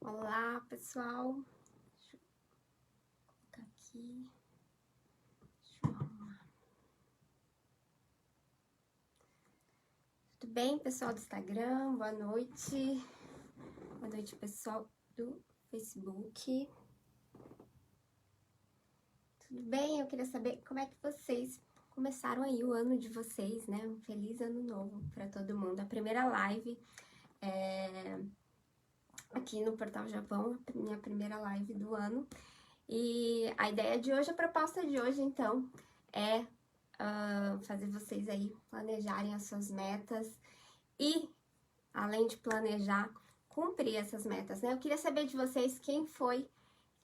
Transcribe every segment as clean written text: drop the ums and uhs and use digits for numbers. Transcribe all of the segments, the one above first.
Olá, pessoal. Deixa eu colocar aqui. Deixa eu arrumar. Tudo bem, pessoal do Instagram? Boa noite. Boa noite, pessoal do Facebook. Tudo bem? Eu queria saber como é que vocês começaram aí o ano de vocês, né? Um feliz ano novo para todo mundo. A primeira live aqui no Portal Japão, minha primeira live do ano. E a ideia de hoje, a proposta de hoje, então, é fazer vocês aí planejarem as suas metas e, além de planejar, cumprir essas metas, né? Eu queria saber de vocês quem foi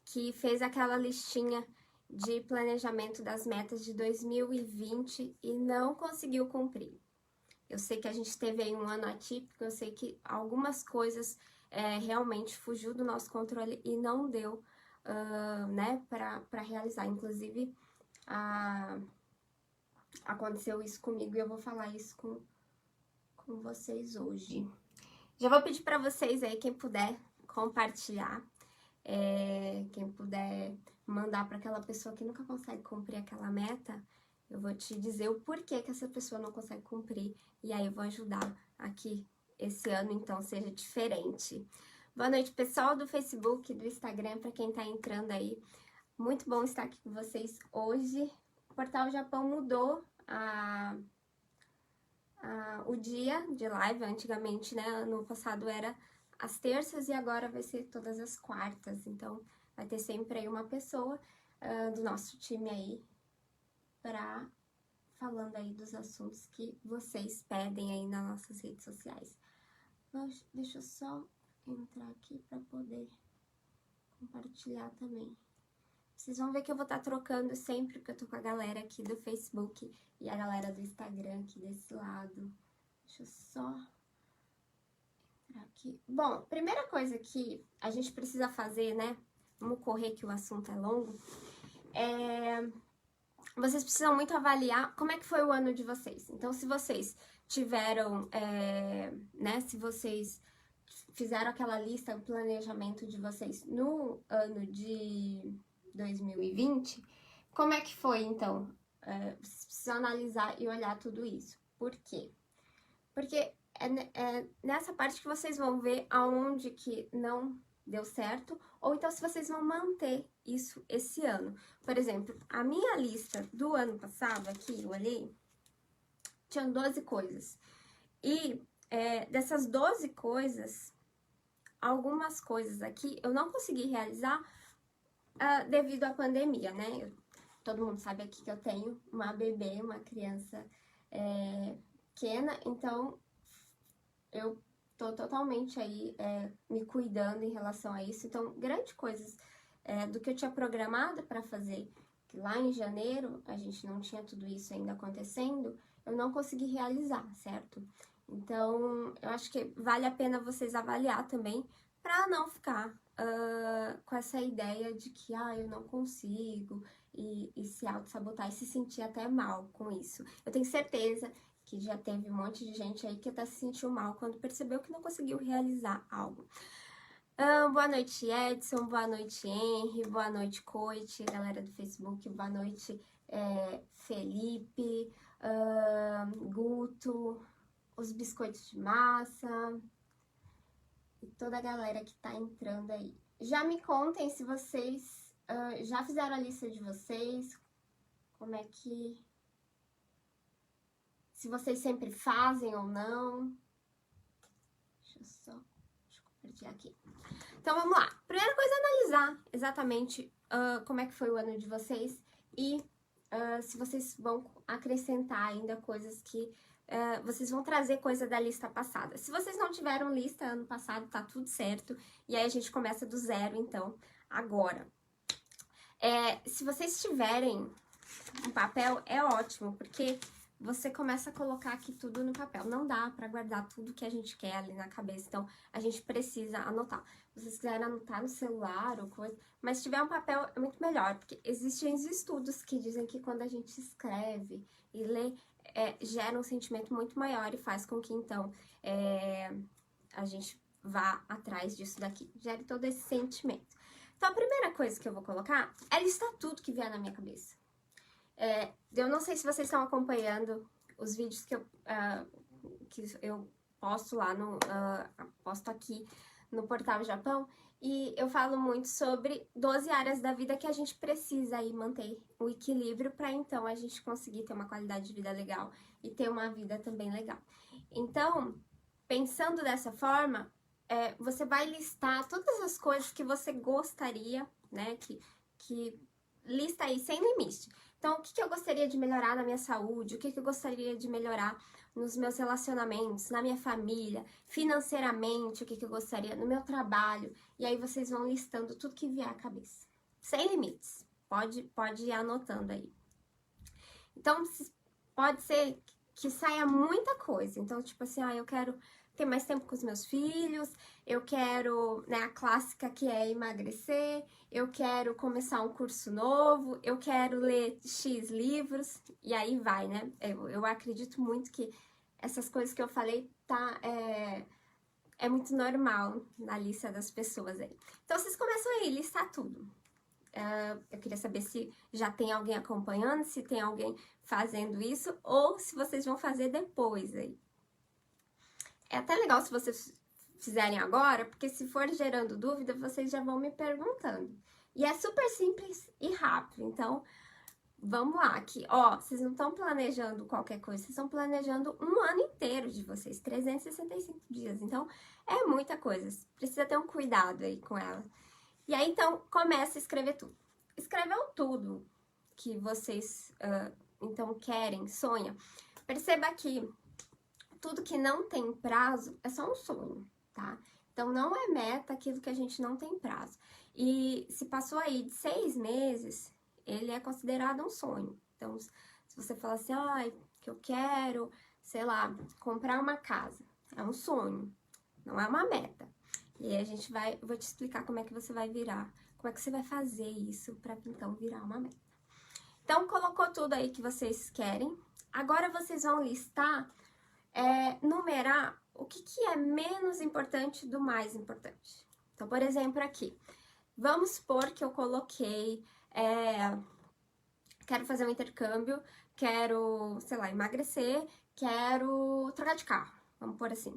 que fez aquela listinha de planejamento das metas de 2020 e não conseguiu cumprir. Eu sei que a gente teve aí um ano atípico, eu sei que algumas coisas realmente fugiu do nosso controle e não deu, né, para realizar. Inclusive, aconteceu isso comigo e eu vou falar isso com vocês hoje. Já vou pedir para vocês aí, quem puder compartilhar, quem puder mandar para aquela pessoa que nunca consegue cumprir aquela meta, eu vou te dizer o porquê que essa pessoa não consegue cumprir e aí eu vou ajudar aqui esse ano, então, seja diferente. Boa noite, pessoal do Facebook, do Instagram, para quem tá entrando aí. Muito bom estar aqui com vocês hoje. O Portal Japão mudou o dia de live. Antigamente, né, ano passado era às terças e agora vai ser todas as quartas. Então, vai ter sempre aí uma pessoa do nosso time aí falando aí dos assuntos que vocês pedem aí nas nossas redes sociais. Deixa eu só entrar aqui para poder compartilhar também. Vocês vão ver que eu vou estar trocando sempre, porque eu tô com a galera aqui do Facebook e a galera do Instagram aqui desse lado. Deixa eu só entrar aqui. Bom, primeira coisa que a gente precisa fazer, né? Vamos correr que o assunto é longo. Vocês precisam muito avaliar como é que foi o ano de vocês. Então, se vocês tiveram, né? Se vocês fizeram aquela lista, o planejamento de vocês no ano de 2020, como é que foi, então? Vocês precisam analisar e olhar tudo isso. Por quê? Porque é nessa parte que vocês vão ver aonde que não deu certo, ou então se vocês vão manter isso esse ano. Por exemplo, a minha lista do ano passado, aqui, eu olhei, tinham 12 coisas. E dessas 12 coisas, algumas coisas aqui eu não consegui realizar devido à pandemia, né? Todo mundo sabe aqui que eu tenho uma bebê, uma criança pequena, então eu tô totalmente aí me cuidando em relação a isso. Então, grandes coisas do que eu tinha programado para fazer, que lá em janeiro a gente não tinha tudo isso ainda acontecendo, eu não consegui realizar, certo? Então, eu acho que vale a pena vocês avaliar também, para não ficar com essa ideia de que eu não consigo e se auto-sabotar e se sentir até mal com isso. Eu tenho certeza que já teve um monte de gente aí que até se sentiu mal quando percebeu que não conseguiu realizar algo. Boa noite, Edson, boa noite, Henry, boa noite, Coit, galera do Facebook, boa noite, Felipe, Guto, os biscoitos de massa e toda a galera que tá entrando aí. Já me contem se vocês já fizeram a lista de vocês, como é que... se vocês sempre fazem ou não. Deixa eu compartilhar aqui. Então, vamos lá. Primeira coisa é analisar exatamente como é que foi o ano de vocês e se vocês vão acrescentar ainda coisas que... vocês vão trazer coisa da lista passada. Se vocês não tiveram lista ano passado, tá tudo certo. E aí a gente começa do zero, então, agora. Se vocês tiverem um papel, é ótimo, porque você começa a colocar aqui tudo no papel. Não dá pra guardar tudo que a gente quer ali na cabeça, então a gente precisa anotar. Se vocês quiserem anotar no celular ou coisa, mas se tiver um papel é muito melhor, porque existem estudos que dizem que quando a gente escreve e lê, gera um sentimento muito maior e faz com que, então, a gente vá atrás disso daqui, gere todo esse sentimento. Então, a primeira coisa que eu vou colocar é listar tudo que vier na minha cabeça. Eu não sei se vocês estão acompanhando os vídeos que eu posto lá posto aqui no Portal Japão, e eu falo muito sobre 12 áreas da vida que a gente precisa aí manter o equilíbrio para então a gente conseguir ter uma qualidade de vida legal e ter uma vida também legal. Então, pensando dessa forma, você vai listar todas as coisas que você gostaria, né, que lista aí sem limite. Então, o que eu gostaria de melhorar na minha saúde, o que eu gostaria de melhorar nos meus relacionamentos, na minha família, financeiramente, o que eu gostaria no meu trabalho. E aí vocês vão listando tudo que vier à cabeça. Sem limites. Pode ir anotando aí. Então, pode ser que saia muita coisa. Então, tipo assim, eu quero ter mais tempo com os meus filhos, eu quero, né, a clássica que é emagrecer, eu quero começar um curso novo, eu quero ler X livros, e aí vai, né? Eu acredito muito que essas coisas que eu falei é muito normal na lista das pessoas aí. Então, vocês começam aí a listar tudo. Eu queria saber se já tem alguém acompanhando, se tem alguém fazendo isso, ou se vocês vão fazer depois aí. É até legal se vocês fizerem agora, porque se for gerando dúvida, vocês já vão me perguntando. E é super simples e rápido, então vamos lá, aqui, vocês não estão planejando qualquer coisa, vocês estão planejando um ano inteiro de vocês, 365 dias, então é muita coisa, precisa ter um cuidado aí com ela. E aí, então, começa a escrever tudo. Escrevam tudo que vocês, então, querem, sonham. Perceba que tudo que não tem prazo é só um sonho, tá? Então, não é meta aquilo que a gente não tem prazo. E se passou aí de 6 meses, ele é considerado um sonho. Então, se você fala assim, que eu quero, sei lá, comprar uma casa, é um sonho, não é uma meta. E aí eu vou te explicar como é que você vai virar, como é que você vai fazer isso para então virar uma meta. Então, colocou tudo aí que vocês querem. Agora vocês vão listar, numerar o que é menos importante do mais importante. Então, por exemplo, aqui, vamos supor que eu coloquei, quero fazer um intercâmbio, quero, sei lá, emagrecer, quero trocar de carro, vamos pôr assim.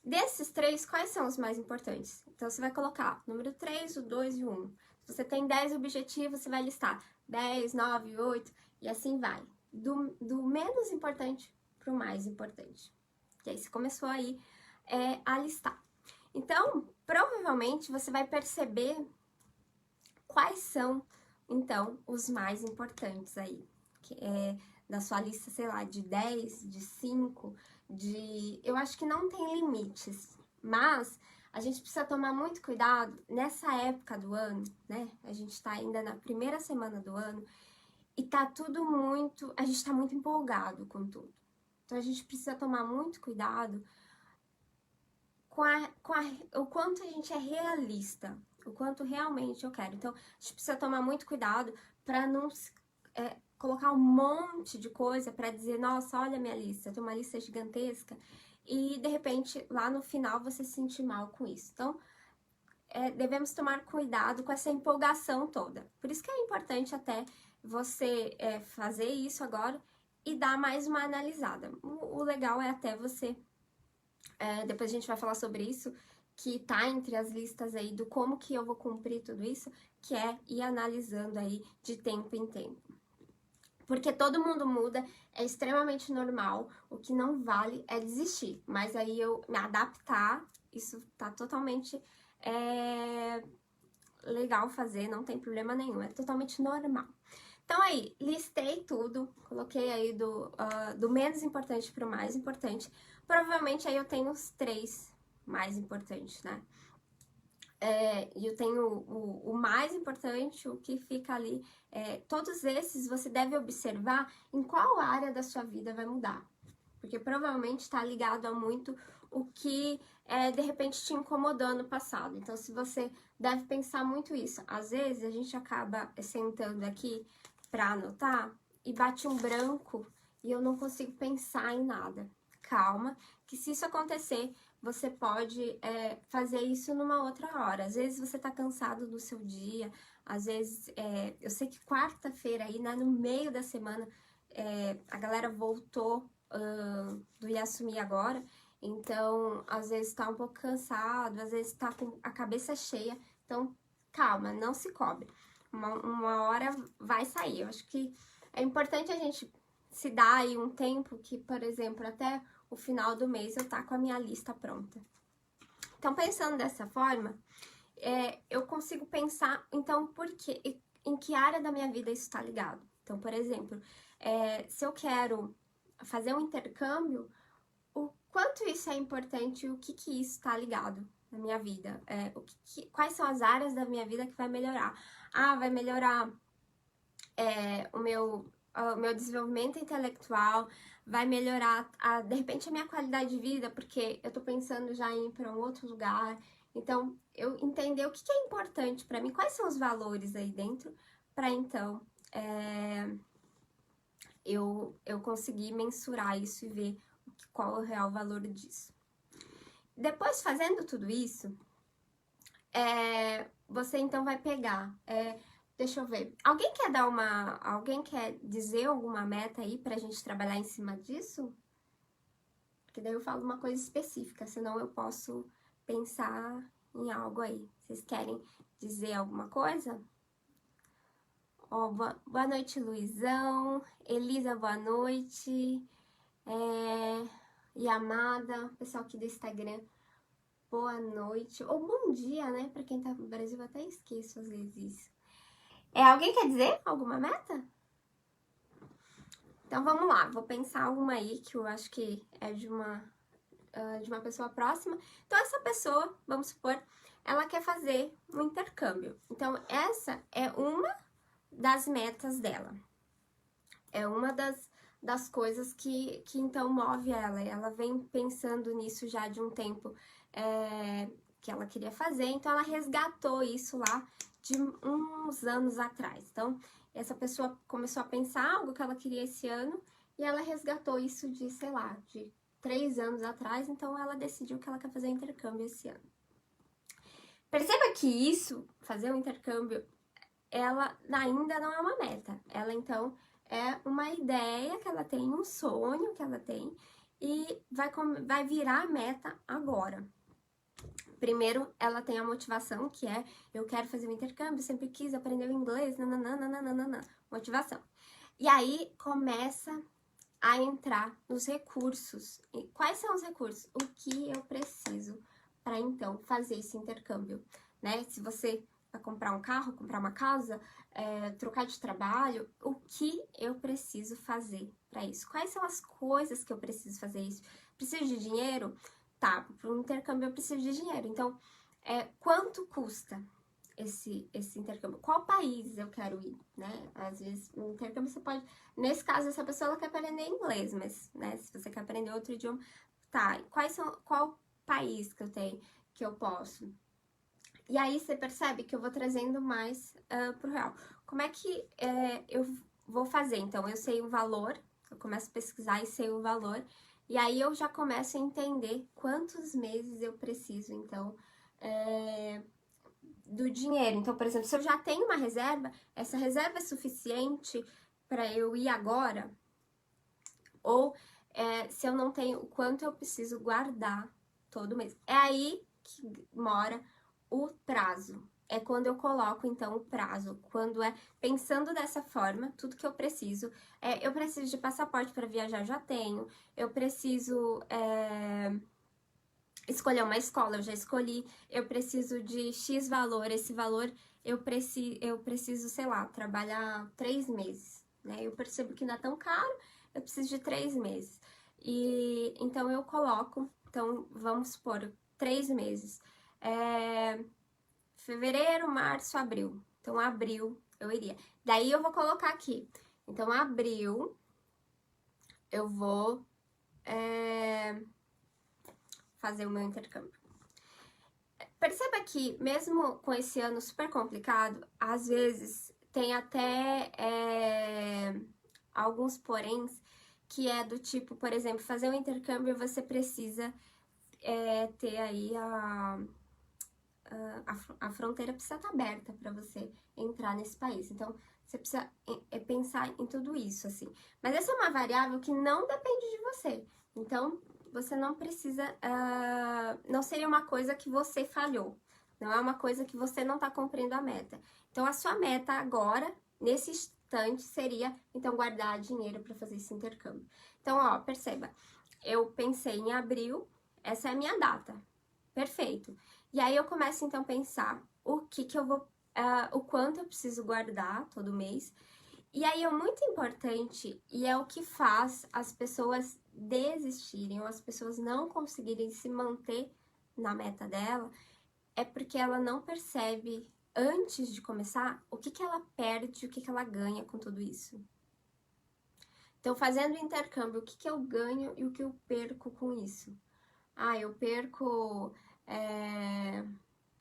Desses 3, quais são os mais importantes? Então, você vai colocar o número 3, o 2 e o 1. Se você tem 10 objetivos, você vai listar 10, 9, 8 e assim vai. Do menos importante para o mais importante. E aí, você começou aí a listar. Então, provavelmente, você vai perceber quais são, então, os mais importantes aí. Da sua lista, sei lá, de 10, de 5... eu acho que não tem limites, mas a gente precisa tomar muito cuidado nessa época do ano, né? A gente tá ainda na primeira semana do ano e tá tudo muito, a gente tá muito empolgado com tudo. Então a gente precisa tomar muito cuidado com o quanto a gente é realista, o quanto realmente eu quero. Então a gente precisa tomar muito cuidado para não colocar um monte de coisa para dizer, nossa, olha a minha lista, eu tenho uma lista gigantesca, e de repente lá no final você se sentir mal com isso. Então, devemos tomar cuidado com essa empolgação toda. Por isso que é importante até você fazer isso agora e dar mais uma analisada. O legal é até você, depois a gente vai falar sobre isso, que tá entre as listas aí do como que eu vou cumprir tudo isso, que é ir analisando aí de tempo em tempo. Porque todo mundo muda, é extremamente normal, o que não vale é desistir. Mas aí eu me adaptar, isso tá totalmente legal fazer, não tem problema nenhum, é totalmente normal. Então aí, listei tudo, coloquei aí do menos importante para o mais importante. Provavelmente aí eu tenho os 3 mais importantes, né? E eu tenho o mais importante, o que fica ali. Todos esses você deve observar em qual área da sua vida vai mudar. Porque provavelmente está ligado a muito o que de repente te incomodou no passado. Então, se você deve pensar muito isso. Às vezes a gente acaba sentando aqui para anotar e bate um branco e eu não consigo pensar em nada. Calma, que se isso acontecer, você pode fazer isso numa outra hora. Às vezes você tá cansado do seu dia, às vezes, eu sei que quarta-feira aí, né, no meio da semana, a galera voltou do Yasumi agora, então às vezes tá um pouco cansado, às vezes tá com a cabeça cheia, então calma, não se cobre. Uma hora vai sair. Eu acho que é importante a gente se dar aí um tempo que, por exemplo, até o final do mês eu tá com a minha lista pronta. Então, pensando dessa forma, eu consigo pensar, então, em que área da minha vida isso está ligado. Então, por exemplo, se eu quero fazer um intercâmbio, o quanto isso é importante e o que isso está ligado na minha vida. Quais são as áreas da minha vida que vai melhorar? Ah, vai melhorar o meu desenvolvimento intelectual, vai melhorar, de repente, a minha qualidade de vida, porque eu tô pensando já em ir para um outro lugar. Então, eu entender o que é importante para mim, quais são os valores aí dentro, para então eu conseguir mensurar isso e ver qual é o real valor disso. Depois, fazendo tudo isso, você então vai pegar... deixa eu ver. Alguém quer dizer alguma meta aí pra gente trabalhar em cima disso? Porque daí eu falo uma coisa específica, senão eu posso pensar em algo aí. Vocês querem dizer alguma coisa? Ó, boa noite, Luizão. Elisa, boa noite. Yamada, pessoal aqui do Instagram, boa noite. Ou bom dia, né? Pra quem tá no Brasil, eu até esqueço às vezes isso. Alguém quer dizer alguma meta? Então vamos lá, vou pensar uma aí que eu acho que é de uma pessoa próxima. Então essa pessoa, vamos supor, ela quer fazer um intercâmbio. Então essa é uma das metas dela. É uma das coisas que então move ela. Ela vem pensando nisso já de um tempo que ela queria fazer. Então ela resgatou isso lá de uns anos atrás. Então, essa pessoa começou a pensar algo que ela queria esse ano e ela resgatou isso de, sei lá, de 3 anos atrás. Então, ela decidiu que ela quer fazer intercâmbio esse ano. Perceba que isso, fazer um intercâmbio, ela ainda não é uma meta. Ela, então, é uma ideia que ela tem, um sonho que ela tem e vai virar a meta agora. Primeiro, ela tem a motivação, que é, eu quero fazer um intercâmbio, sempre quis aprender o inglês, nananana, motivação. E aí, começa a entrar nos recursos. E quais são os recursos? O que eu preciso para, então, fazer esse intercâmbio, né? Se você vai comprar um carro, comprar uma casa, trocar de trabalho, o que eu preciso fazer para isso? Quais são as coisas que eu preciso fazer isso? Preciso de dinheiro? Tá, para um intercâmbio eu preciso de dinheiro. Então, quanto custa esse intercâmbio? Qual país eu quero ir, né? Às vezes, no intercâmbio você pode... Nesse caso, essa pessoa ela quer aprender inglês, mas, né, se você quer aprender outro idioma... Tá, qual país que eu tenho, que eu posso? E aí, você percebe que eu vou trazendo mais pro real. Como é que eu vou fazer? Então, eu sei o valor, eu começo a pesquisar e sei o valor... E aí eu já começo a entender quantos meses eu preciso, então, do dinheiro. Então, por exemplo, se eu já tenho uma reserva, essa reserva é suficiente para eu ir agora? Ou se eu não tenho, o quanto eu preciso guardar todo mês? É aí que mora o prazo. É quando eu coloco, então, o prazo. Quando pensando dessa forma, tudo que eu preciso. Eu preciso de passaporte para viajar, já tenho. Eu preciso escolher uma escola, eu já escolhi. Eu preciso de X valor, esse valor eu preciso, sei lá, trabalhar 3 meses, né? Eu percebo que não é tão caro, eu preciso de 3 meses. E então eu coloco, então vamos supor, 3 meses. Fevereiro, março, abril. Então, abril eu iria. Daí eu vou colocar aqui. Então, abril eu vou fazer o meu intercâmbio. Perceba que, mesmo com esse ano super complicado, às vezes tem até alguns poréns que é do tipo, por exemplo, fazer um intercâmbio você precisa ter aí a fronteira precisa estar aberta para você entrar nesse país. Então, você precisa pensar em tudo isso, assim. Mas essa é uma variável que não depende de você. Então, você não precisa... não seria uma coisa que você falhou. Não é uma coisa que você não está cumprindo a meta. Então, a sua meta agora, nesse instante, seria, então, guardar dinheiro para fazer esse intercâmbio. Então, ó, perceba. Eu pensei em abril, essa é a minha data. Perfeito. E aí eu começo, então, a pensar o quanto eu preciso guardar todo mês. E aí é muito importante, e é o que faz as pessoas desistirem, ou as pessoas não conseguirem se manter na meta dela, é porque ela não percebe, antes de começar, o que ela perde, o que ela ganha com tudo isso. Então, fazendo o intercâmbio, o que eu ganho e o que eu perco com isso? Eu perco...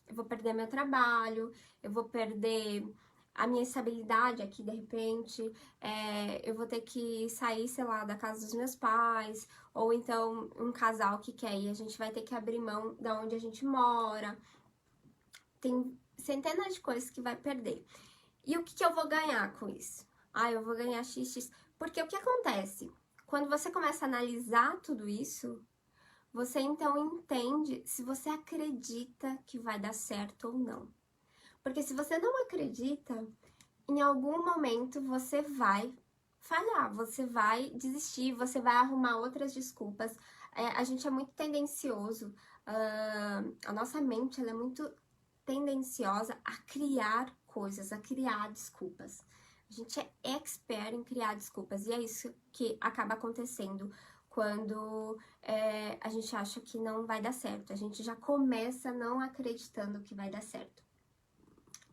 eu vou perder meu trabalho, eu vou perder a minha estabilidade aqui de repente, eu vou ter que sair, sei lá, da casa dos meus pais, ou então um casal que quer ir, a gente vai ter que abrir mão da onde a gente mora. Tem centenas de coisas que vai perder. E o que eu vou ganhar com isso? Eu vou ganhar XX. Porque o que acontece? Quando você começa a analisar tudo isso, você então entende se você acredita que vai dar certo ou não. Porque se você não acredita, em algum momento você vai falhar, você vai desistir, você vai arrumar outras desculpas. A gente é muito tendencioso, a nossa mente ela é muito tendenciosa a criar coisas, a criar desculpas. A gente é expert em criar desculpas e é isso que acaba acontecendo quando a gente acha que não vai dar certo. A gente já começa não acreditando que vai dar certo.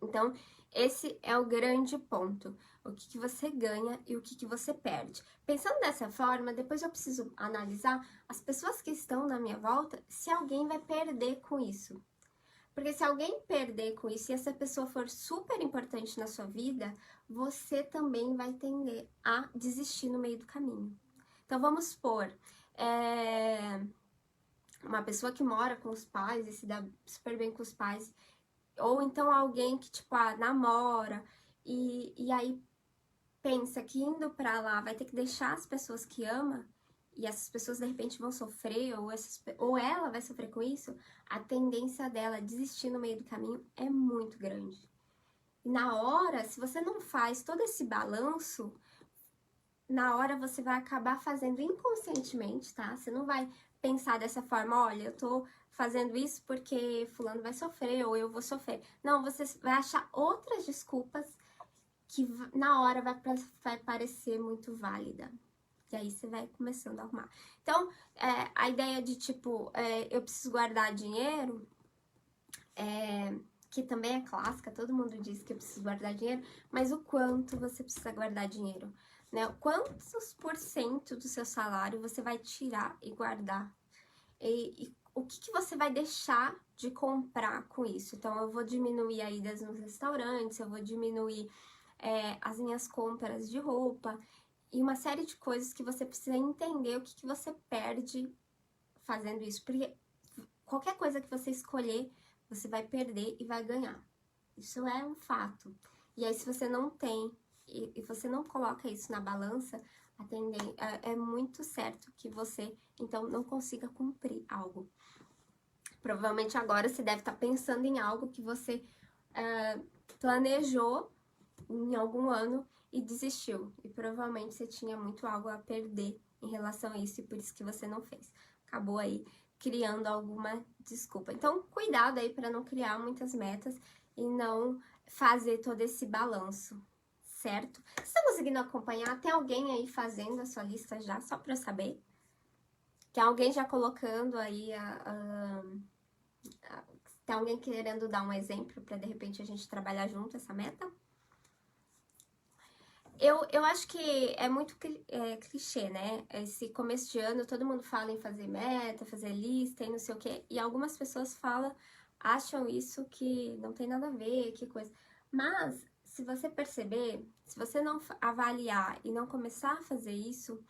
Então, esse é o grande ponto. O que você ganha e o que você perde. Pensando dessa forma, depois eu preciso analisar as pessoas que estão na minha volta, se alguém vai perder com isso. Porque se alguém perder com isso e essa pessoa for super importante na sua vida, você também vai tender a desistir no meio do caminho. Então, vamos supor, uma pessoa que mora com os pais e se dá super bem com os pais, ou então alguém que, tipo, namora e aí pensa que indo pra lá vai ter que deixar as pessoas que ama, e essas pessoas de repente vão sofrer, ou ela vai sofrer com isso, a tendência dela a desistir no meio do caminho é muito grande. E na hora, se você não faz todo esse balanço, na hora você vai acabar fazendo inconscientemente, tá? Você não vai pensar dessa forma, olha, eu tô fazendo isso porque fulano vai sofrer ou eu vou sofrer. Não, você vai achar outras desculpas que na hora vai parecer muito válida. E aí você vai começando a arrumar. Então, a ideia de tipo, eu preciso guardar dinheiro, que também é clássica, todo mundo diz que eu preciso guardar dinheiro, mas o quanto você precisa guardar dinheiro, né? Quantos % do seu salário você vai tirar e guardar? E o que você vai deixar de comprar com isso? Então, eu vou diminuir a idas nos restaurantes, eu vou diminuir as minhas compras de roupa, e uma série de coisas que você precisa entender o que você perde fazendo isso. Porque qualquer coisa que você escolher, você vai perder e vai ganhar. Isso é um fato. E aí, se você não tem, e você não coloca isso na balança, é muito certo que você, então, não consiga cumprir algo. Provavelmente agora você deve estar pensando em algo que você planejou em algum ano e desistiu. E provavelmente você tinha muito algo a perder em relação a isso e por isso que você não fez. Acabou aí criando alguma desculpa. Então, cuidado aí para não criar muitas metas e não fazer todo esse balanço, certo? Você tá conseguindo acompanhar? Tem alguém aí fazendo a sua lista já, só para eu saber? Tem alguém já colocando aí tem alguém querendo dar um exemplo para de repente a gente trabalhar junto essa meta? Eu acho que é muito clichê, né? Esse começo de ano, todo mundo fala em fazer meta, fazer lista e não sei o quê. E algumas pessoas acham isso que não tem nada a ver, que coisa. Mas, se você perceber, se você não avaliar e não começar a fazer isso,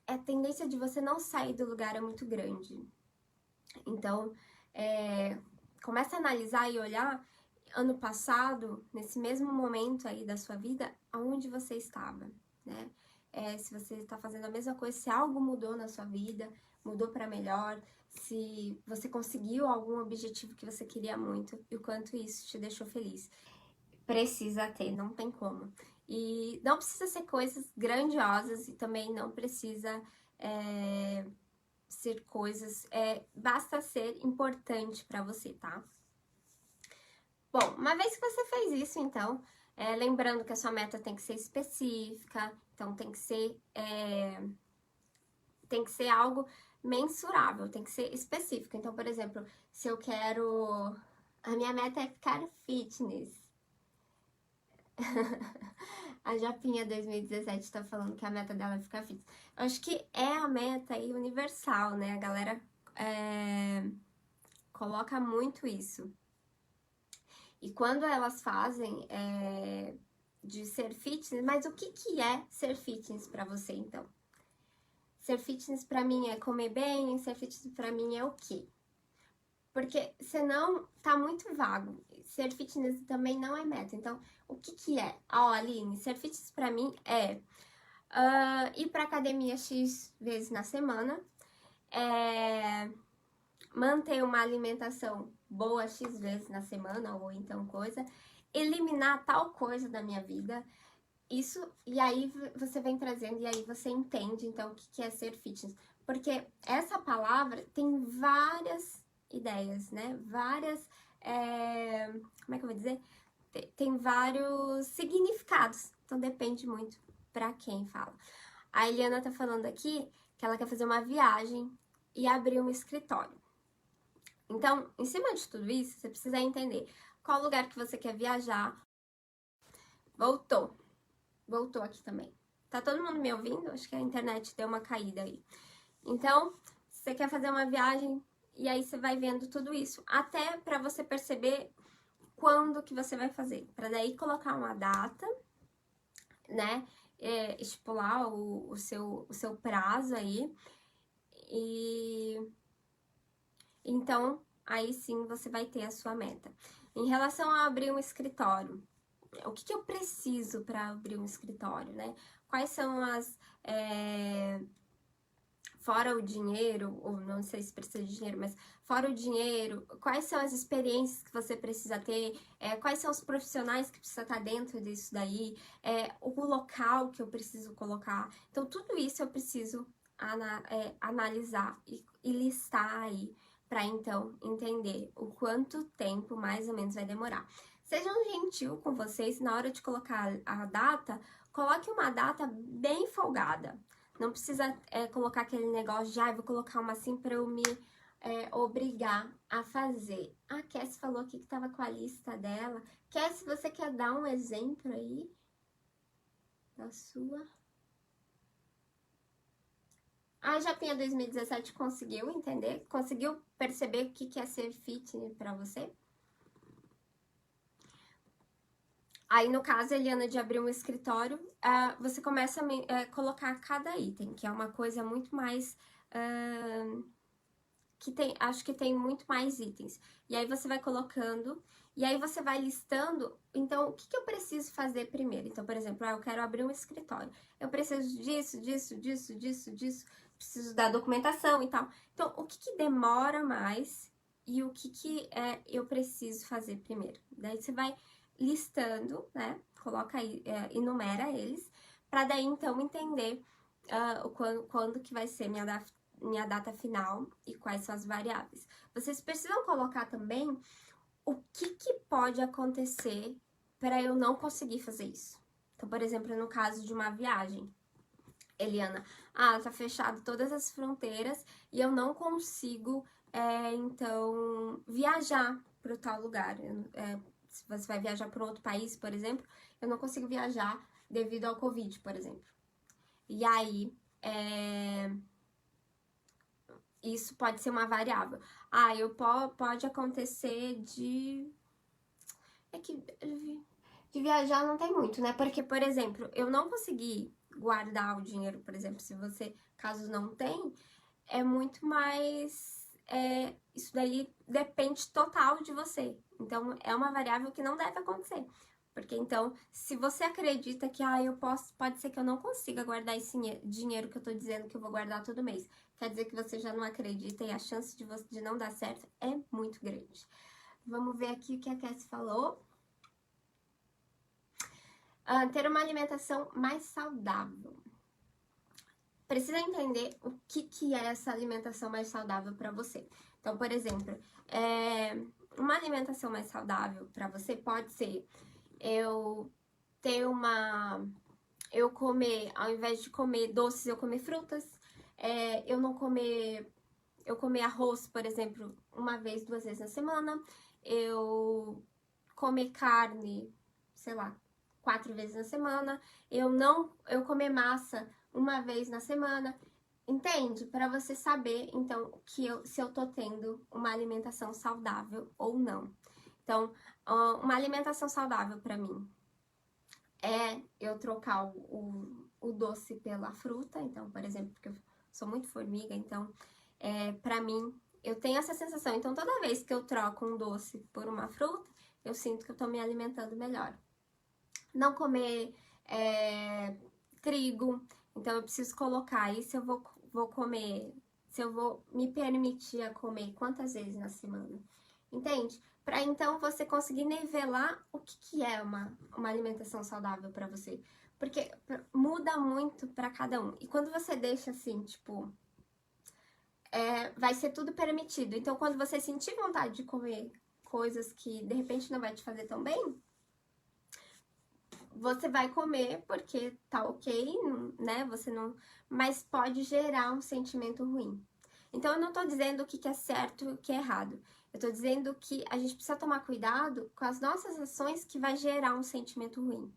a tendência de você não sair do lugar é muito grande. Então, começa a analisar e olhar ano passado, nesse mesmo momento aí da sua vida, aonde você estava, né? Se você está fazendo a mesma coisa, se algo mudou na sua vida, mudou para melhor, se você conseguiu algum objetivo que você queria muito e o quanto isso te deixou feliz. Precisa ter, não tem como. E não precisa ser coisas grandiosas e também não precisa ser coisas, basta ser importante para você, tá? Bom, uma vez que você fez isso, então, lembrando que a sua meta tem que ser específica, então tem que ser algo mensurável, tem que ser específico. Então, por exemplo, se eu quero... A minha meta é ficar fitness. A Japinha 2017 tá falando que a meta dela é ficar fitness. Eu acho que é a meta aí universal, né? A galera coloca muito isso. E quando elas fazem de ser fitness, mas o que é ser fitness pra você, então? Ser fitness pra mim é comer bem, ser fitness pra mim é o quê? Porque senão tá muito vago. Ser fitness também não é meta. Então, o que é? Aline, ser fitness pra mim é ir pra academia X vezes na semana, manter uma alimentação boa X vezes na semana, ou então coisa, eliminar tal coisa da minha vida, isso, e aí você vem trazendo, e aí você entende, então, o que é ser fitness. Porque essa palavra tem várias ideias, né? Várias, como é que eu vou dizer? Tem vários significados, então depende muito pra quem fala. A Eliana tá falando aqui que ela quer fazer uma viagem e abrir um escritório. Então, em cima de tudo isso, você precisa entender qual lugar que você quer viajar. Voltou aqui também. Tá todo mundo me ouvindo? Acho que a internet deu uma caída aí. Então, você quer fazer uma viagem e aí você vai vendo tudo isso, até para você perceber quando que você vai fazer, para daí colocar uma data, né? Estipular o seu prazo aí. E então, aí sim você vai ter a sua meta. Em relação a abrir um escritório, o que eu preciso para abrir um escritório, né? Quais são as... fora o dinheiro, ou não sei se precisa de dinheiro, mas fora o dinheiro, quais são as experiências que você precisa ter, quais são os profissionais que precisa estar dentro disso daí, o local que eu preciso colocar. Então, tudo isso eu preciso analisar e listar aí, para então entender o quanto tempo mais ou menos vai demorar. Sejam gentil com vocês, na hora de colocar a data, coloque uma data bem folgada. Não precisa colocar aquele negócio de, vou colocar uma assim pra eu me obrigar a fazer. A Cassie falou aqui que tava com a lista dela. Cassie, você quer dar um exemplo aí da sua? A Japinha 2017 conseguiu entender? Conseguiu perceber o que é ser fitness pra você? Aí, no caso, Eliana, de abrir um escritório, você começa a colocar cada item, que é uma coisa muito mais... acho que tem muito mais itens. E aí você vai colocando, e aí você vai listando, então, o que eu preciso fazer primeiro? Então, por exemplo, eu quero abrir um escritório. Eu preciso disso, preciso da documentação e tal. Então, o que demora mais e o que eu preciso fazer primeiro? Daí você vai listando, né? Coloca aí, enumera eles, para daí então entender quando que vai ser minha data final e quais são as variáveis. Vocês precisam colocar também o que pode acontecer para eu não conseguir fazer isso. Então, por exemplo, no caso de uma viagem, Eliana, tá fechado todas as fronteiras e eu não consigo, então, viajar para o tal lugar. Se você vai viajar para outro país, por exemplo, eu não consigo viajar devido ao Covid, por exemplo. E aí, isso pode ser uma variável. Pode acontecer de viajar não tem muito, né? Porque, por exemplo, eu não consegui guardar o dinheiro, por exemplo, se você, caso não tem, é muito mais isso daí depende total de você. Então, é uma variável que não deve acontecer. Porque, então, se você acredita que, pode ser que eu não consiga guardar esse dinheiro que eu tô dizendo que eu vou guardar todo mês, quer dizer que você já não acredita e a chance de não dar certo é muito grande. Vamos ver aqui o que a Cassie falou. Ter uma alimentação mais saudável. Precisa entender o que é essa alimentação mais saudável para você. Então, por exemplo, uma alimentação mais saudável para você pode ser eu comer, ao invés de comer doces, eu comer frutas, eu comer arroz, por exemplo, uma vez, 2 vezes na semana, eu comer carne, sei lá, 4 vezes na semana, eu comer massa uma vez na semana, entende? Para você saber, então, se eu tô tendo uma alimentação saudável ou não. Então, uma alimentação saudável para mim é eu trocar o doce pela fruta. Então, por exemplo, porque eu sou muito formiga, então, pra mim, eu tenho essa sensação. Então, toda vez que eu troco um doce por uma fruta, eu sinto que eu tô me alimentando melhor. Não comer trigo, então eu preciso colocar aí se eu vou comer, se eu vou me permitir a comer quantas vezes na semana, entende? Para então você conseguir nivelar o que é uma alimentação saudável para você, porque muda muito para cada um. E quando você deixa assim, tipo, vai ser tudo permitido. Então, quando você sentir vontade de comer coisas que de repente não vai te fazer tão bem, você vai comer porque tá ok, né? Você não. Mas pode gerar um sentimento ruim. Então, eu não tô dizendo o que é certo e o que é errado. Eu tô dizendo que a gente precisa tomar cuidado com as nossas ações que vai gerar um sentimento ruim.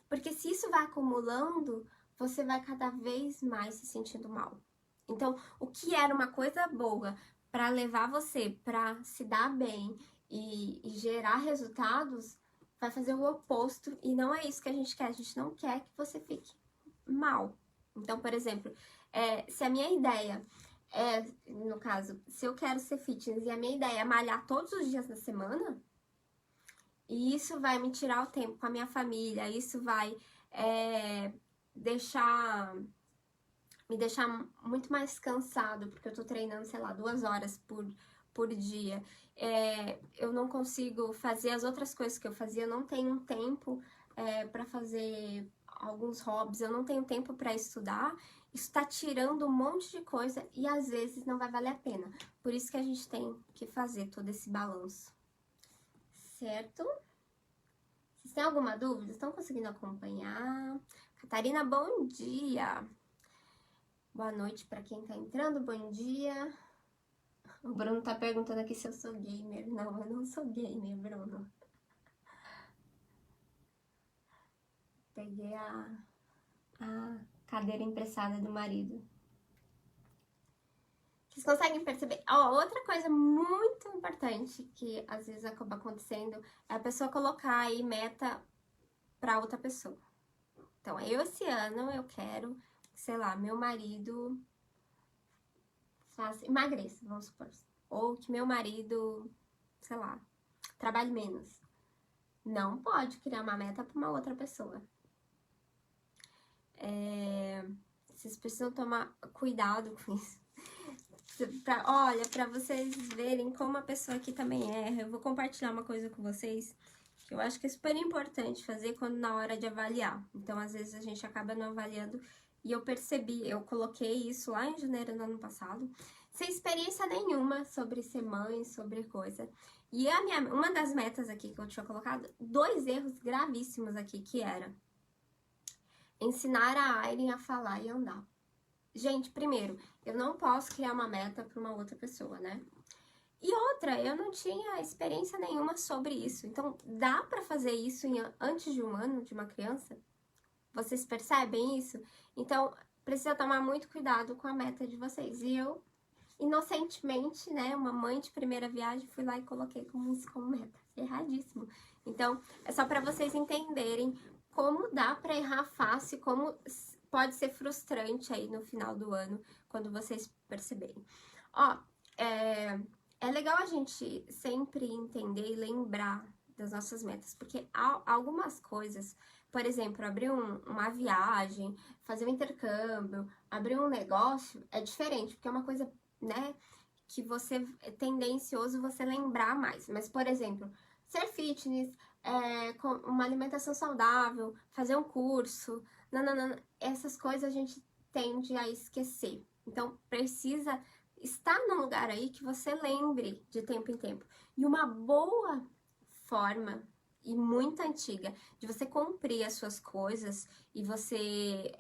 Porque se isso vai acumulando, você vai cada vez mais se sentindo mal. Então, o que era uma coisa boa para levar você para se dar bem e gerar resultados, vai fazer o oposto, e não é isso que a gente quer. A gente não quer que você fique mal. Então, por exemplo, se a minha ideia no caso, se eu quero ser fitness e a minha ideia é malhar todos os dias da semana, e isso vai me tirar o tempo com a minha família, isso vai me deixar muito mais cansado, porque eu tô treinando, sei lá, 2 horas por dia. Eu não consigo fazer as outras coisas que eu fazia, eu não tenho tempo para fazer alguns hobbies, eu não tenho tempo para estudar. Isso tá tirando um monte de coisa e às vezes não vai valer a pena. Por isso que a gente tem que fazer todo esse balanço. Certo? Vocês têm alguma dúvida? Estão conseguindo acompanhar? Catarina, bom dia! Boa noite para quem tá entrando, bom dia! O Bruno tá perguntando aqui se eu sou gamer. Não, eu não sou gamer, Bruno. Peguei a cadeira emprestada do marido. Vocês conseguem perceber? Outra coisa muito importante que às vezes acaba acontecendo é a pessoa colocar aí meta pra outra pessoa. Então, esse ano eu quero, sei lá, meu marido emagreça, vamos supor. Ou que meu marido, sei lá, trabalhe menos. Não pode criar uma meta pra uma outra pessoa. Vocês precisam tomar cuidado com isso. Olha, pra vocês verem como a pessoa aqui também erra, eu vou compartilhar uma coisa com vocês que eu acho que é super importante fazer quando na hora de avaliar. Então, às vezes a gente acaba não avaliando e eu percebi, eu coloquei isso lá em janeiro do ano passado, sem experiência nenhuma sobre ser mãe, sobre coisa. E uma das metas aqui que eu tinha colocado, 2 erros gravíssimos aqui, que era ensinar a Aileen a falar e andar. Gente, primeiro, eu não posso criar uma meta para uma outra pessoa, né? E outra, eu não tinha experiência nenhuma sobre isso. Então, dá para fazer isso antes de 1 ano de uma criança? Vocês percebem isso? Então, precisa tomar muito cuidado com a meta de vocês. E eu, inocentemente, né, uma mãe de primeira viagem, fui lá e coloquei isso como meta. Erradíssimo. Então, é só para vocês entenderem como dá para errar fácil, como pode ser frustrante aí no final do ano, quando vocês perceberem. é legal a gente sempre entender e lembrar das nossas metas, porque há algumas coisas, por exemplo, abrir uma viagem, fazer um intercâmbio, abrir um negócio, é diferente, porque é uma coisa, né, que você é tendencioso você lembrar mais. Mas, por exemplo, ser fitness, com uma alimentação saudável, fazer um curso, nananana, essas coisas a gente tende a esquecer. Então, precisa estar num lugar aí que você lembre de tempo em tempo. E uma boa forma e muito antiga de você cumprir as suas coisas e você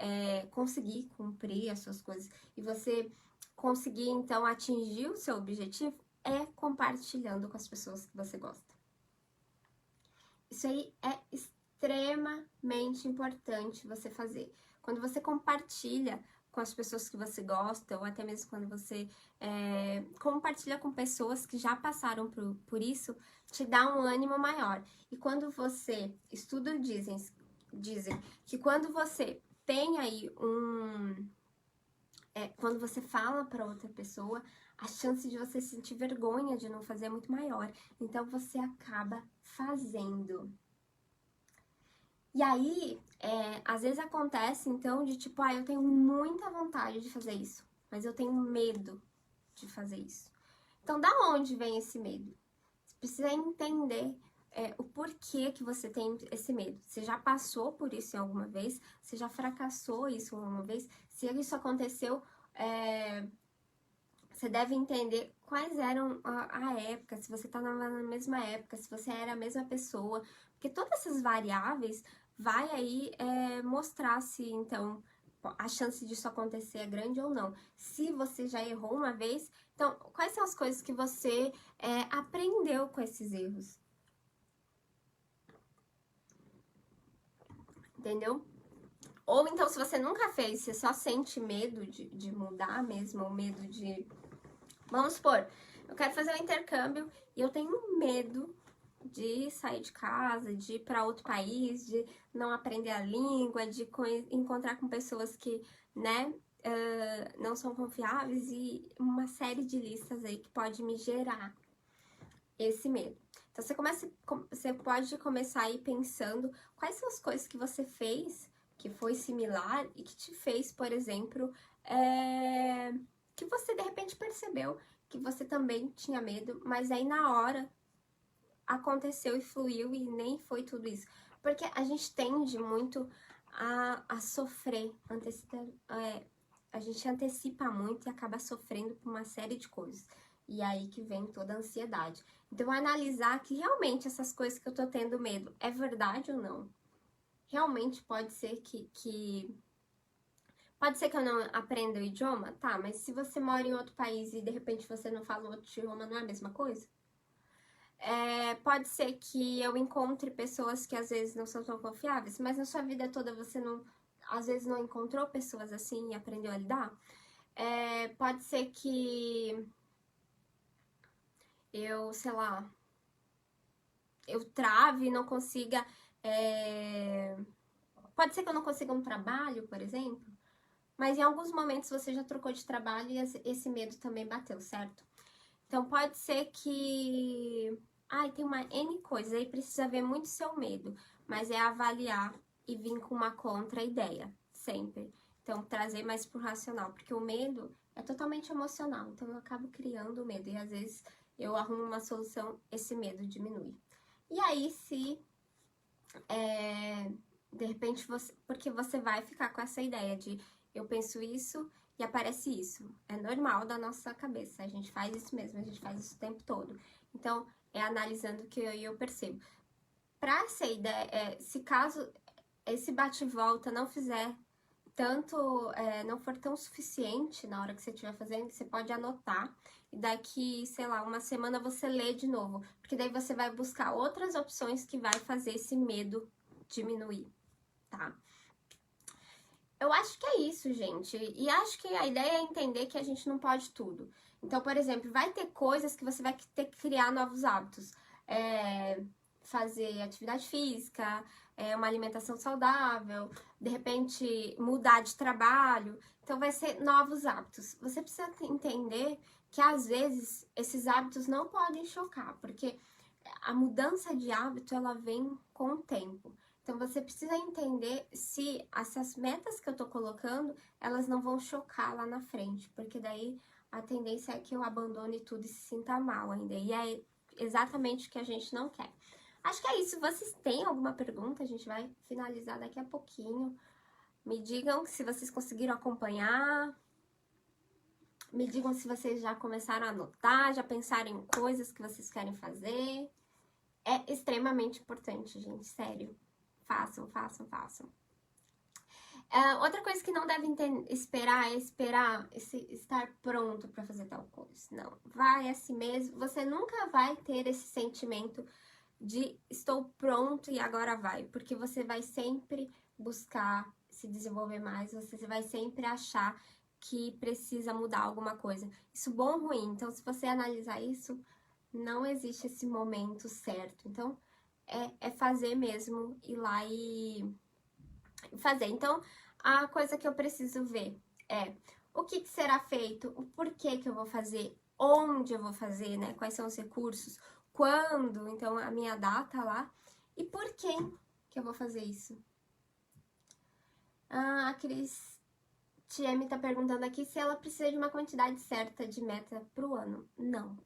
conseguir cumprir as suas coisas e você conseguir então atingir o seu objetivo é compartilhando com as pessoas que você gosta. Isso aí é extremamente importante você fazer. Quando você compartilha com as pessoas que você gosta, ou até mesmo quando você compartilha com pessoas que já passaram por isso, te dá um ânimo maior. E quando você, estudos dizem que quando você tem aí quando você fala para outra pessoa, a chance de você sentir vergonha de não fazer é muito maior. Então você acaba fazendo. E aí, às vezes acontece, então, de tipo, eu tenho muita vontade de fazer isso, mas eu tenho medo de fazer isso. Então, da onde vem esse medo? Você precisa entender o porquê que você tem esse medo. Você já passou por isso em alguma vez? Você já fracassou isso alguma vez? Se isso aconteceu, você deve entender quais eram a época, se você tá na mesma época, se você era a mesma pessoa, porque todas essas variáveis vai aí mostrar se, então, a chance disso acontecer é grande ou não. Se você já errou uma vez, então, quais são as coisas que você aprendeu com esses erros? Entendeu? Ou então, se você nunca fez, você só sente medo de mudar mesmo, ou medo de... Vamos supor, eu quero fazer um intercâmbio e eu tenho medo de sair de casa, de ir para outro país, de não aprender a língua, de encontrar com pessoas que, né, não são confiáveis e uma série de listas aí que pode me gerar esse medo. Então, você pode começar aí pensando quais são as coisas que você fez que foi similar e que te fez, por exemplo, que você de repente percebeu que você também tinha medo, mas aí na hora aconteceu e fluiu e nem foi tudo isso. Porque a gente tende muito a sofrer, a gente antecipa muito e acaba sofrendo por uma série de coisas. E aí que vem toda a ansiedade. Então, analisar que realmente essas coisas que eu tô tendo medo é verdade ou não. Realmente pode ser que pode ser que eu não aprenda o idioma? Tá, mas se você mora em outro país e de repente você não fala outro idioma, não é a mesma coisa? Pode ser que eu encontre pessoas que às vezes não são tão confiáveis, mas na sua vida toda você não, às vezes não encontrou pessoas assim e aprendeu a lidar? Pode ser que eu, sei lá, eu trave e não consiga... Pode ser que eu não consiga um trabalho, por exemplo, mas em alguns momentos você já trocou de trabalho e esse medo também bateu, certo? Então pode ser que... tem uma N coisa, aí precisa ver muito seu medo, mas é avaliar e vir com uma contra-ideia, sempre. Então trazer mais pro racional, porque o medo é totalmente emocional, então eu acabo criando o medo e às vezes eu arrumo uma solução, esse medo diminui. E aí se... de repente porque você vai ficar com essa ideia de eu penso isso e aparece isso. É normal da nossa cabeça, a gente faz isso mesmo, a gente faz isso o tempo todo. Então, analisando que eu percebo. Pra essa ideia, se caso esse bate-volta não fizer tanto, não for tão suficiente na hora que você estiver fazendo, você pode anotar e daqui, sei lá, uma semana você lê de novo, porque daí você vai buscar outras opções que vai fazer esse medo diminuir, tá? Eu acho que é isso, gente. E acho que a ideia é entender que a gente não pode tudo. Então, por exemplo, vai ter coisas que você vai ter que criar novos hábitos. Fazer atividade física, uma alimentação saudável, de repente mudar de trabalho. Então, vai ser novos hábitos. Você precisa entender que às vezes esses hábitos não podem chocar, porque a mudança de hábito, ela vem com o tempo. Então, você precisa entender se essas metas que eu tô colocando, elas não vão chocar lá na frente, porque daí a tendência é que eu abandone tudo e se sinta mal ainda. E é exatamente o que a gente não quer. Acho que é isso. Vocês têm alguma pergunta? A gente vai finalizar daqui a pouquinho. Me digam se vocês conseguiram acompanhar. Me digam se vocês já começaram a anotar, já pensaram em coisas que vocês querem fazer. É extremamente importante, gente, sério. Façam, façam, façam. Outra coisa que não devem esperar é estar pronto para fazer tal coisa. Não, vai assim mesmo. Você nunca vai ter esse sentimento de estou pronto e agora vai, porque você vai sempre buscar se desenvolver mais, você vai sempre achar que precisa mudar alguma coisa. Isso bom ou ruim? Então, se você analisar isso, não existe esse momento certo. Então, é fazer mesmo, ir lá e fazer. Então, a coisa que eu preciso ver é o que será feito, o porquê que eu vou fazer, onde eu vou fazer, né? Quais são os recursos, quando, então a minha data lá, e por quem que eu vou fazer isso. A Cris TM tá perguntando aqui se ela precisa de uma quantidade certa de meta pro ano. Não.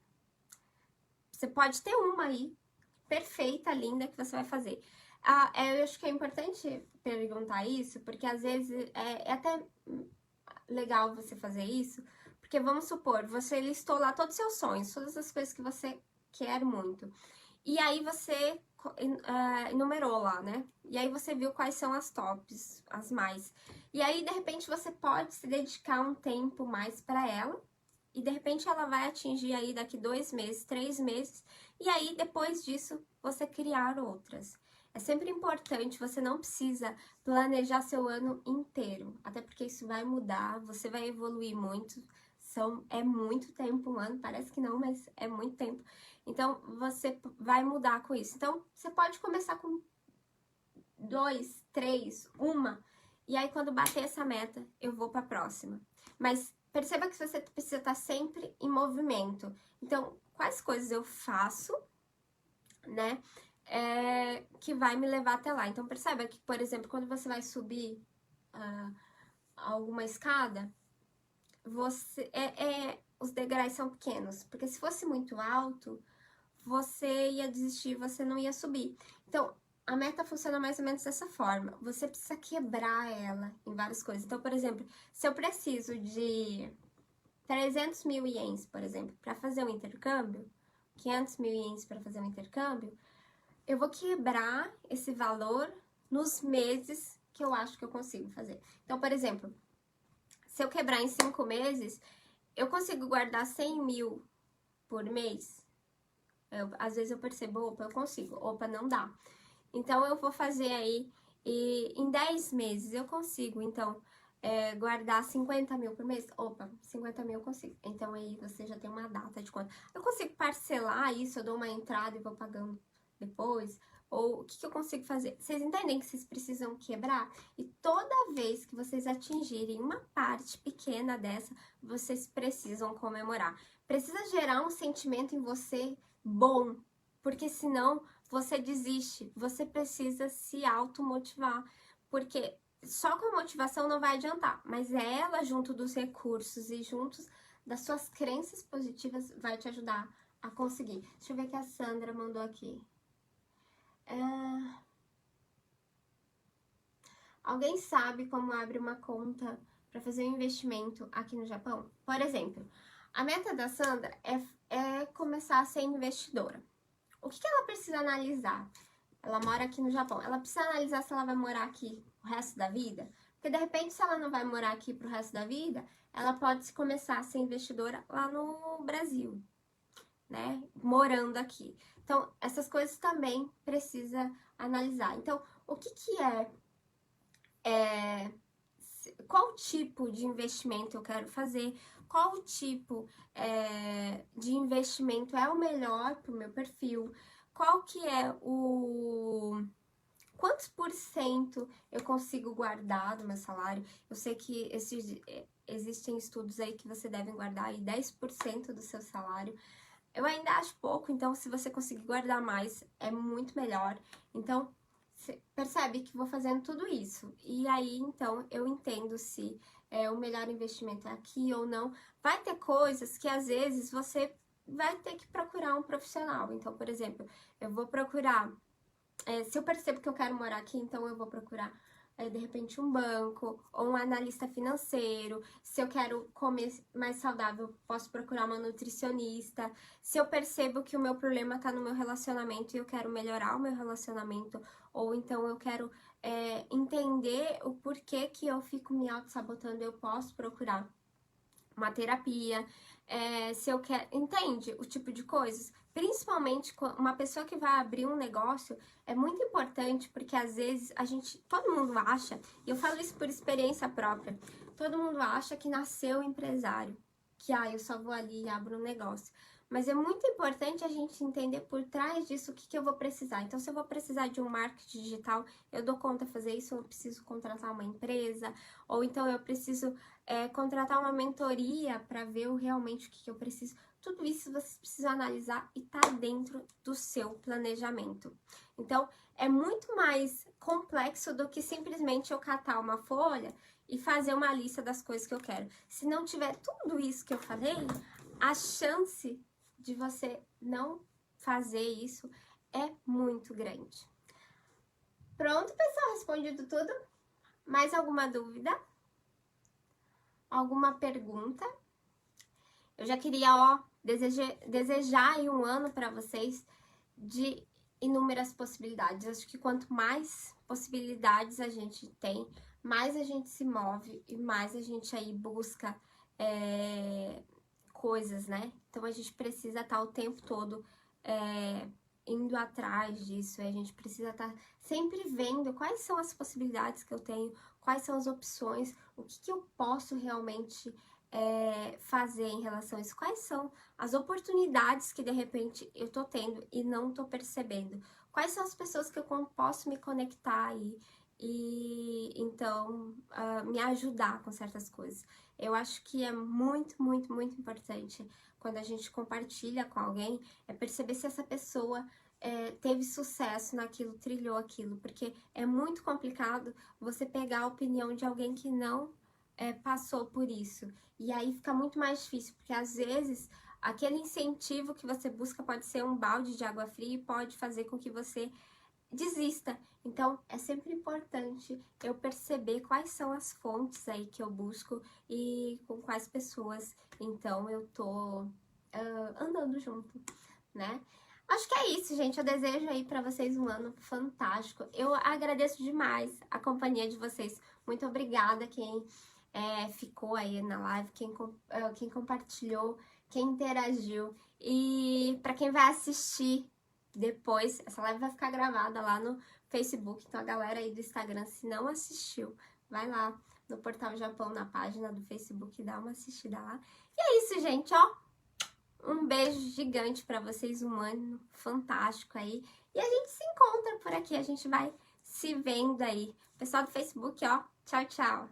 Você pode ter uma aí, perfeita, linda, que você vai fazer. Eu acho que é importante perguntar isso, porque às vezes é até legal você fazer isso, porque vamos supor, você listou lá todos os seus sonhos, todas as coisas que você quer muito, e aí você enumerou lá, né? E aí você viu quais são as tops, as mais. E aí, de repente, você pode se dedicar um tempo mais para ela, e de repente ela vai atingir aí daqui 2 meses, 3 meses, e aí depois disso você criar outras. É sempre importante, você não precisa planejar seu ano inteiro, até porque isso vai mudar, você vai evoluir muito, é muito tempo um ano, parece que não, mas é muito tempo. Então, você vai mudar com isso. Então, você pode começar com 2, 3, uma, e aí quando bater essa meta, eu vou para a próxima. Mas perceba que você precisa estar sempre em movimento. Então, quais coisas eu faço, né, que vai me levar até lá. Então, perceba que, por exemplo, quando você vai subir alguma escada, os degraus são pequenos, porque se fosse muito alto, você ia desistir, você não ia subir. Então, a meta funciona mais ou menos dessa forma. Você precisa quebrar ela em várias coisas. Então, por exemplo, se eu preciso de 300 mil ienes, por exemplo, para fazer um intercâmbio, 500 mil ienes para fazer um intercâmbio, eu vou quebrar esse valor nos meses que eu acho que eu consigo fazer. Então, por exemplo, se eu quebrar em 5 meses, eu consigo guardar 100 mil por mês? Às vezes eu percebo, opa, eu consigo, opa, não dá. Então, eu vou fazer aí, e em 10 meses eu consigo, então, guardar 50 mil por mês? Opa, 50 mil eu consigo. Então, aí você já tem uma data de quanto. Eu consigo parcelar isso, eu dou uma entrada e vou pagando depois? Ou o que eu consigo fazer? Vocês entendem que vocês precisam quebrar? E toda vez que vocês atingirem uma parte pequena dessa, vocês precisam comemorar. Precisa gerar um sentimento em você bom, porque senão você desiste. Você precisa se automotivar, porque só com a motivação não vai adiantar, mas ela, junto dos recursos e juntos das suas crenças positivas, vai te ajudar a conseguir. Deixa eu ver o que a Sandra mandou aqui. Alguém sabe como abre uma conta para fazer um investimento aqui no Japão? Por exemplo, a meta da Sandra é começar a ser investidora. O que ela precisa analisar? Ela mora aqui no Japão. Ela precisa analisar se ela vai morar aqui o resto da vida? Porque, de repente, se ela não vai morar aqui pro resto da vida, ela pode começar a ser investidora lá no Brasil, né? Morando aqui. Então, essas coisas também precisa analisar. Então, o que qual tipo de investimento eu quero fazer? Qual tipo de investimento é o melhor para o meu perfil? Qual que é quantos por cento eu consigo guardar do meu salário? Eu sei que existem estudos aí que você deve guardar aí 10% do seu salário. Eu ainda acho pouco, então se você conseguir guardar mais, é muito melhor. Então, você percebe que vou fazendo tudo isso. E aí, então, eu entendo se o melhor investimento é aqui ou não. Vai ter coisas que, às vezes, você vai ter que procurar um profissional. Então, por exemplo, eu vou procurar... se eu percebo que eu quero morar aqui, então eu vou procurar... de repente um banco ou um analista financeiro. Se eu quero comer mais saudável, posso procurar uma nutricionista. Se eu percebo que o meu problema está no meu relacionamento e eu quero melhorar o meu relacionamento, ou então eu quero entender o porquê que eu fico me auto-sabotando, eu posso procurar uma terapia. Se eu quero... Entende o tipo de coisas? Principalmente uma pessoa que vai abrir um negócio, é muito importante, porque às vezes todo mundo acha, e eu falo isso por experiência própria, todo mundo acha que nasceu empresário, que eu só vou ali e abro um negócio. Mas é muito importante a gente entender por trás disso o que eu vou precisar. Então, se eu vou precisar de um marketing digital, eu dou conta de fazer isso, eu preciso contratar uma empresa, ou então eu preciso contratar uma mentoria para ver realmente o que eu preciso. Tudo isso vocês precisam analisar e tá dentro do seu planejamento. Então, é muito mais complexo do que simplesmente eu catar uma folha e fazer uma lista das coisas que eu quero. Se não tiver tudo isso que eu falei, a chance de você não fazer isso é muito grande. Pronto, pessoal, respondido tudo? Mais alguma dúvida? Alguma pergunta? Eu já queria, desejar aí um ano para vocês de inúmeras possibilidades. Acho que quanto mais possibilidades a gente tem, mais a gente se move e mais a gente aí busca coisas, né? Então a gente precisa estar o tempo todo indo atrás disso, a gente precisa estar sempre vendo quais são as possibilidades que eu tenho, quais são as opções, o que eu posso realmente fazer em relação a isso, quais são as oportunidades que de repente eu tô tendo e não tô percebendo, quais são as pessoas que eu posso me conectar aí e então me ajudar com certas coisas. Eu acho que é muito, muito, muito importante quando a gente compartilha com alguém, perceber se essa pessoa teve sucesso naquilo, trilhou aquilo, porque é muito complicado você pegar a opinião de alguém que não passou por isso. E aí fica muito mais difícil, porque às vezes aquele incentivo que você busca pode ser um balde de água fria e pode fazer com que você desista. Então, é sempre importante eu perceber quais são as fontes aí que eu busco e com quais pessoas, então, eu tô andando junto, né? Acho que é isso, gente. Eu desejo aí pra vocês um ano fantástico. Eu agradeço demais a companhia de vocês. Muito obrigada quem ficou aí na live, quem compartilhou, quem interagiu. E pra quem vai assistir depois, essa live vai ficar gravada lá no Facebook, então a galera aí do Instagram, se não assistiu, vai lá no Portal Japão, na página do Facebook, dá uma assistida lá. E é isso, gente, ó. Um beijo gigante pra vocês, um ano fantástico aí. E a gente se encontra por aqui, a gente vai se vendo aí. Pessoal do Facebook, ó, tchau, tchau.